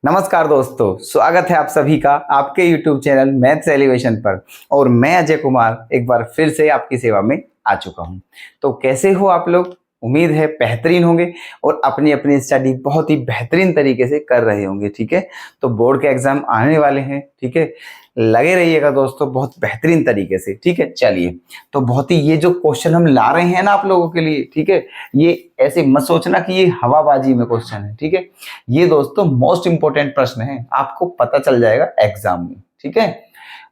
नमस्कार दोस्तों, स्वागत है आप सभी का आपके YouTube चैनल मैथ्स एलिवेशन पर। और मैं अजय कुमार एक बार फिर से आपकी सेवा में आ चुका हूं। तो कैसे हो आप लोग? उम्मीद है बेहतरीन होंगे और अपनी अपनी स्टडी बहुत ही बेहतरीन तरीके से कर रहे होंगे। ठीक है, तो बोर्ड के एग्जाम आने वाले हैं। ठीक है, लगे रहिएगा दोस्तों बहुत बेहतरीन तरीके से। ठीक है, चलिए तो बहुत ही ये जो क्वेश्चन हम ला रहे हैं ना आप लोगों के लिए, ठीक है, ये ऐसे मत सोचना कि ये हवाबाजी में क्वेश्चन है। ठीक है, ये दोस्तों मोस्ट इंपॉर्टेंट प्रश्न है, आपको पता चल जाएगा एग्जाम में। ठीक है,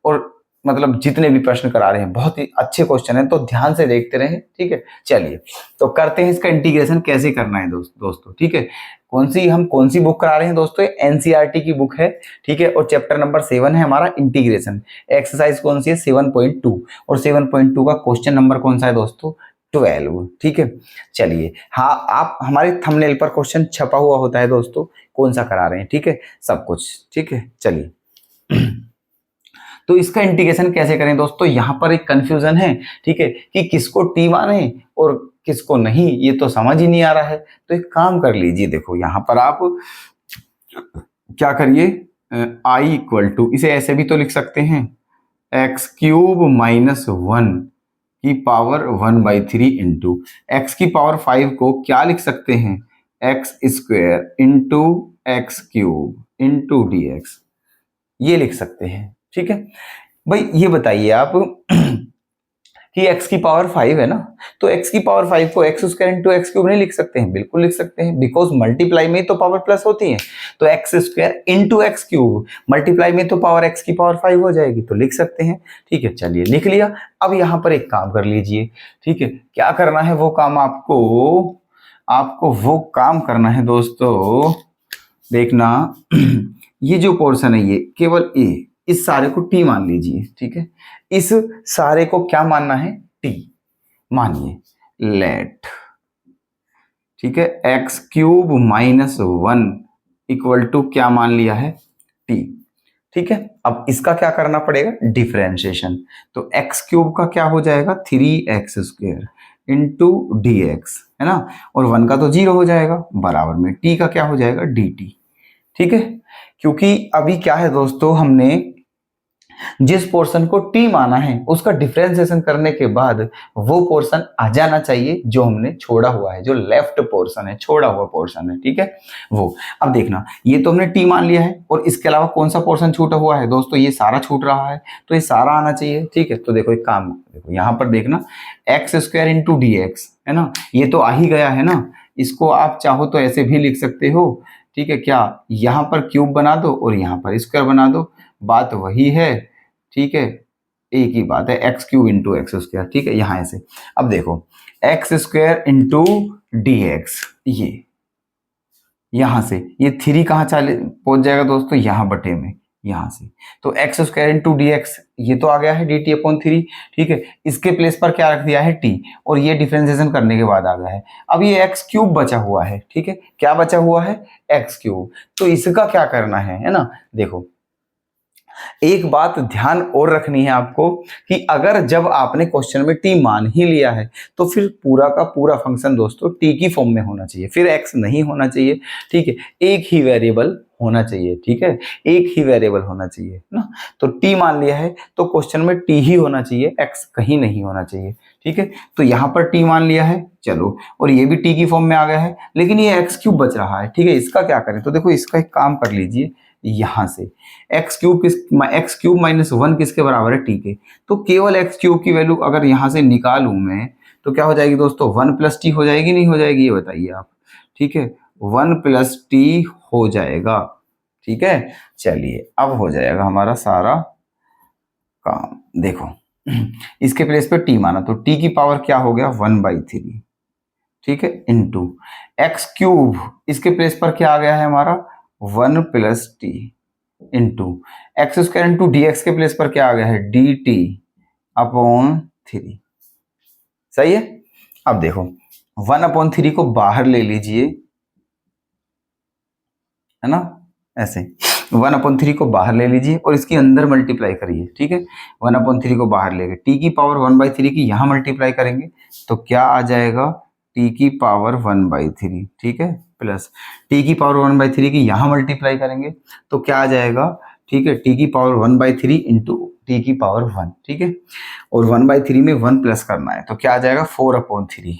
और मतलब जितने भी प्रश्न करा रहे हैं बहुत ही अच्छे क्वेश्चन है, तो ध्यान से देखते रहें। ठीक है, चलिए तो करते हैं इसका इंटीग्रेशन कैसे करना है दोस्तों। ठीक है, कौन सी बुक करा रहे हैं दोस्तों? एनसीईआरटी की बुक है। ठीक है, और चैप्टर नंबर 7 है हमारा इंटीग्रेशन। एक्सरसाइज कौन सी है? 7.2। और 7.2 का क्वेश्चन नंबर कौन सा है दोस्तों? 12। ठीक है, चलिए हाँ, आप हमारे थंबनेल पर क्वेश्चन छपा हुआ होता है दोस्तों, कौन सा करा रहे हैं। ठीक है, सब कुछ। ठीक है, चलिए तो इसका इंटीग्रेशन कैसे करें दोस्तों? यहाँ पर एक कंफ्यूजन है। ठीक है, कि किसको टी माने और किसको नहीं, ये तो समझ ही नहीं आ रहा है। तो एक काम कर लीजिए, देखो यहाँ पर आप क्या करिए, आई इक्वल टू, इसे ऐसे भी तो लिख सकते हैं, x³ - 1 की पावर 1/3 इंटू एक्स की पावर 5 को क्या लिख सकते हैं? x² into x³ into dx, ये लिख सकते हैं। ठीक है भाई, ये बताइए आप कि x की पावर 5 है ना, तो x की पावर 5 को x² इंटू x³ नहीं लिख सकते हैं? बिल्कुल लिख सकते हैं, बिकॉज मल्टीप्लाई में तो पावर प्लस होती है। तो x² इंटू x³ मल्टीप्लाई में तो पावर x की पावर 5 हो जाएगी, तो लिख सकते हैं। ठीक है, चलिए लिख लिया। अब यहाँ पर एक काम कर लीजिए। ठीक है, क्या करना है वो काम? आपको वो काम करना है दोस्तों, देखना ये जो पोर्शन है ये केवल ए, इस सारे को टी मान लीजिए। ठीक है, इस सारे को क्या मानना है? टी मानिए। लेट, ठीक है, x³ - 1 इक्वल टू क्या मान लिया है? टी। ठीक है, अब इसका क्या करना पड़ेगा? डिफरेंशिएशन। तो x³ का क्या हो जाएगा? 3x² इंटू dx, है ना, और 1 का तो 0 हो जाएगा, बराबर में t का क्या हो जाएगा? dt। ठीक है, क्योंकि अभी क्या है दोस्तों, हमने जिस पोर्शन को टी माना है उसका डिफरेंशिएशन करने के बाद वो पोर्शन आ जाना चाहिए जो हमने छोड़ा हुआ है, जो लेफ्ट पोर्शन है, छोड़ा हुआ पोर्शन है। ठीक है, वो अब देखना, ये तो हमने टी मान लिया है, और इसके अलावा कौन सा पोर्शन छूटा हुआ है दोस्तों? ये सारा छूट रहा है, तो ये सारा आना चाहिए। ठीक है, तो देखो एक काम, देखो यहाँ पर देखना, x² इंटू dx, है ना, ये तो आ ही गया है ना, इसको आप चाहो तो ऐसे भी लिख सकते हो। ठीक है, क्या यहाँ पर क्यूब बना दो और यहाँ पर स्क्वायर बना दो, बात वही है। ठीक है, एक ही बात है, x³ इंटू x²। ठीक है, यहां ऐसे अब देखो, x² इंटू dx, ये यहां से ये 3 कहां चले पहुंच जाएगा दोस्तों? यहां बटे में, यहां से, तो x² इंटू dx ये तो आ गया है dt/3। ठीक है, इसके प्लेस पर क्या रख दिया है? t, और ये डिफरेंशिएशन करने के बाद आ गया है। अब ये x³ बचा हुआ है। ठीक है, क्या बचा हुआ है? x³। तो इसका क्या करना है ना, देखो एक बात ध्यान और रखनी है आपको कि अगर जब आपने क्वेश्चन में टी मान ही लिया है तो फिर पूरा का पूरा फंक्शन दोस्तों टी की फॉर्म में होना चाहिए, फिर एक्स नहीं होना चाहिए। ठीक है, एक ही वेरिएबल होना चाहिए। ठीक है, एक ही वेरिएबल होना चाहिए ना, तो टी मान लिया है तो क्वेश्चन में टी ही होना चाहिए, एक्स कहीं नहीं होना चाहिए। ठीक है, तो यहाँ पर टी मान लिया है, चलो, और ये भी टी की फॉर्म में आ गया है, लेकिन ये x³ बच रहा है। ठीक है, इसका क्या करें? तो देखो इसका एक काम कर लीजिए, यहां से x³ - 1 किसके बराबर है? टी के। तो केवल x³ की वैल्यू अगर यहां से निकालूं मैं तो क्या हो जाएगी दोस्तों? 1 + t हो जाएगी, नहीं हो जाएगी, ये बताइए आप। ठीक है, 1 + t हो जाएगा। ठीक है, चलिए अब हो जाएगा हमारा सारा काम। देखो इसके प्लेस पे t माना, तो t की पावर क्या हो गया? 1/3। ठीक है, इंटू x³ इसके प्लेस पर क्या आ गया है हमारा? 1 + t into x² into dx के प्लेस पर क्या आ गया है? dt/3। सही है, अब देखो 1/3 को बाहर ले लीजिए, है ना, ऐसे 1/3 को बाहर ले लीजिए और इसके अंदर मल्टीप्लाई करिए। ठीक है, 1/3 को बाहर लेके t की पावर 1/3 की यहां मल्टीप्लाई करेंगे तो क्या आ जाएगा? टी की पावर 1/3, ठीक है, प्लस टी की पावर 1/3 की यहाँ मल्टीप्लाई करेंगे तो क्या आ जाएगा, ठीक है, टी की पावर 1/3 इंटू टी की पावर 1, ठीक है, और 1/3 में 1 प्लस करना है तो क्या आ जाएगा 4/3,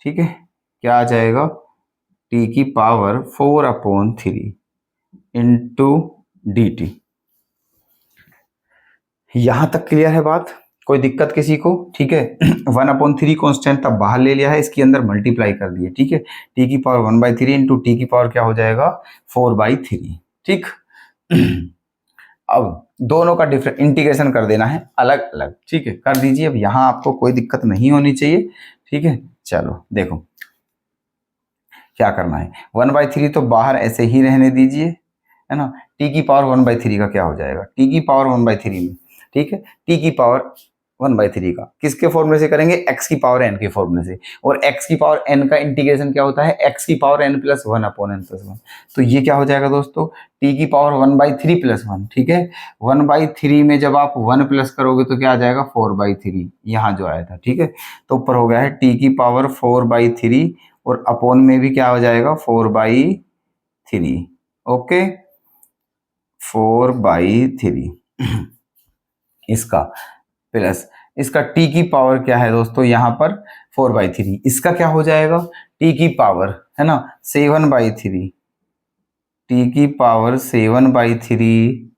ठीक है, क्या आ जाएगा टी की पावर 4/3 इंटू डी टी। यहां तक क्लियर है बात, कोई दिक्कत किसी को, ठीक है। 1/3 कॉन्स्टेंट तब बाहर ले लिया है, इसके अंदर मल्टीप्लाई कर दिए, ठीक है, टी की पावर 1/3 इंटू टी की पावर क्या हो जाएगा 4/3, ठीक। अब दोनों का डिफरेंट इंटीग्रेशन कर देना है अलग अलग, ठीक है, कर दीजिए। अब यहां आपको कोई दिक्कत नहीं होनी चाहिए, ठीक है। चलो देखो क्या करना है, 1/3 तो बाहर ऐसे ही रहने दीजिए, है ना। टी की पावर 1/3 का क्या हो जाएगा, टी की पावर 1/3 में, ठीक है, टी की पावर 1/3 का किसके फॉर्मूले से करेंगे, एक्स की पावर एन के फॉर्मूले से, और एक्स की पावर एन का इंटीग्रेशन क्या होता है, एक्स की पावर एन प्लस 1/n+1। तो ये क्या हो जाएगा दोस्तों, टी की पावर 1/3 + 1, ठीक है। 1/3 में जब आप 1 प्लस करोगे तो क्या आ जाएगा 4/3, यहाँ जो आया था, ठीक है। तो ऊपर हो गया है टी की पावर 4/3 और अपॉन में भी क्या हो जाएगा 4/3, ओके, 4/3 इसका प्लस इसका टी की पावर क्या है दोस्तों, यहां पर 4/3, इसका क्या हो जाएगा टी की पावर, है ना, 7/3, टी की पावर 7/3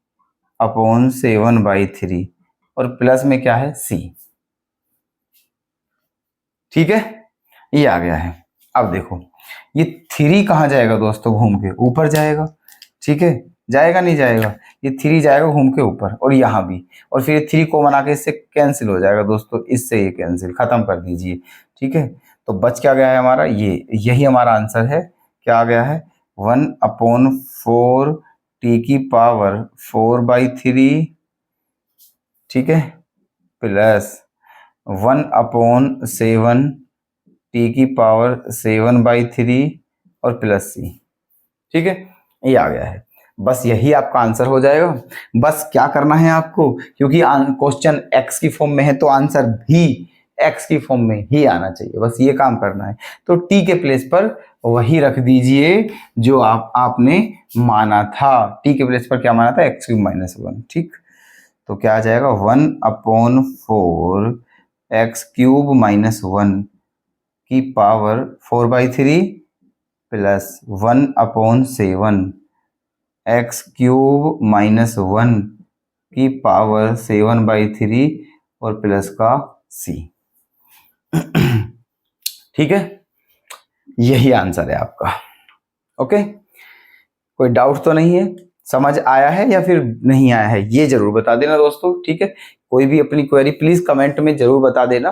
अपॉन 7/3 और प्लस में क्या है सी, ठीक है, ये आ गया है। अब देखो ये 3 कहाँ जाएगा दोस्तों, घूम के ऊपर जाएगा, ठीक है, जाएगा नहीं जाएगा, ये 3 जाएगा घूम के ऊपर और यहाँ भी, और फिर 3 को बना के इससे कैंसिल हो जाएगा दोस्तों, इससे ये कैंसिल खत्म कर दीजिए, ठीक है। तो बच क्या गया है हमारा, ये यही हमारा आंसर है, क्या आ गया है 1/4 टी की पावर 4/3, ठीक है, प्लस 1/7 टी की पावर 7/3 और प्लस सी, ठीक है, ये आ गया है। बस यही आपका आंसर हो जाएगा। बस क्या करना है आपको, क्योंकि क्वेश्चन एक्स की फॉर्म में है तो आंसर भी एक्स की फॉर्म में ही आना चाहिए, बस ये काम करना है। तो टी के प्लेस पर वही रख दीजिए जो आपने माना था, टी के प्लेस पर क्या माना था x³ - 1, ठीक। तो क्या आ जाएगा 1/4 x³ - 1 की पावर 4/3 प्लस 1/7 x³ - 1 की पावर 7/3 और प्लस का c, ठीक है, यही आंसर है आपका, ओके। कोई डाउट तो नहीं है, समझ आया है या फिर नहीं आया है, ये जरूर बता देना दोस्तों, ठीक है। कोई भी अपनी क्वेरी प्लीज कमेंट में जरूर बता देना,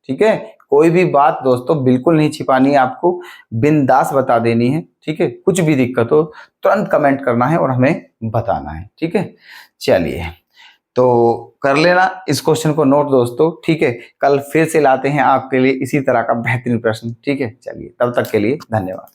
ठीक है। कोई भी बात दोस्तों बिल्कुल नहीं छिपानी है आपको, बिंदास बता देनी है, ठीक है। कुछ भी दिक्कत हो तुरंत कमेंट करना है और हमें बताना है, ठीक है। चलिए तो कर लेना इस क्वेश्चन को नोट दोस्तों, ठीक है। कल फिर से लाते हैं आपके लिए इसी तरह का बेहतरीन प्रश्न, ठीक है। चलिए तब तक के लिए धन्यवाद।